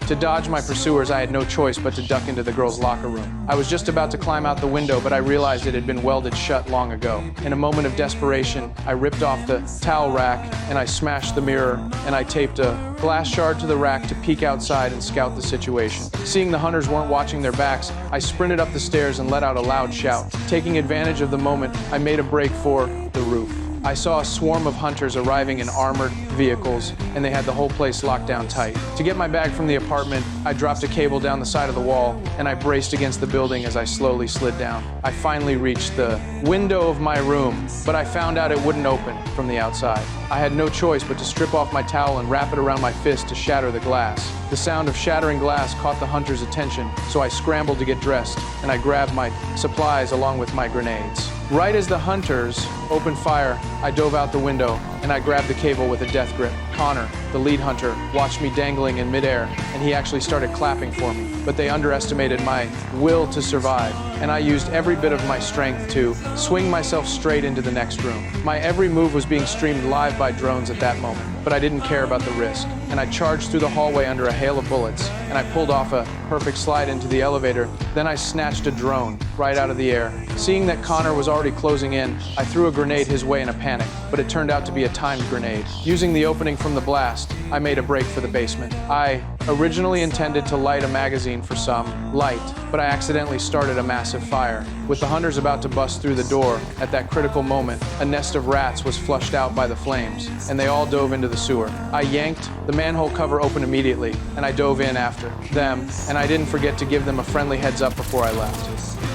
To dodge my pursuers, I had no choice but to duck into the girls' locker room. I was just about to climb out the window, but I realized it had been welded shut long ago. In a moment of desperation, I ripped off the towel rack and I smashed the mirror, and I taped a glass shard to the rack to peek outside and scout the situation. Seeing the hunters weren't watching their backs, I sprinted up the stairs and let out a loud shout. Taking advantage of the moment, I made a break for the roof. I saw a swarm of hunters arriving in armored vehicles, and they had the whole place locked down tight. To get my bag from the apartment, I dropped a cable down the side of the wall, and I braced against the building as I slowly slid down. I finally reached the window of my room, but I found out it wouldn't open from the outside. I had no choice but to strip off my towel and wrap it around my fist to shatter the glass. The sound of shattering glass caught the hunters' attention, so I scrambled to get dressed, and I grabbed my supplies along with my grenades. Right as the hunters opened fire, I dove out the window and I grabbed the cable with a death grip. Connor, the lead hunter, watched me dangling in midair, and he actually started clapping for me. But they underestimated my will to survive, and I used every bit of my strength to swing myself straight into the next room. My every move was being streamed live by drones at that moment, but I didn't care about the risk, and I charged through the hallway under a hail of bullets, and I pulled off a perfect slide into the elevator. Then I snatched a drone right out of the air. Seeing that Connor was already closing in, I threw a grenade his way in a panic, but it turned out to be a timed grenade. Using the opening from the blast, I made a break for the basement. I originally intended to light a magazine for some light, but I accidentally started a massive fire. With the hunters about to bust through the door, at that critical moment, a nest of rats was flushed out by the flames, and they all dove into the sewer. I yanked the manhole cover open immediately, and I dove in after them, and I didn't forget to give them a friendly heads up before I left.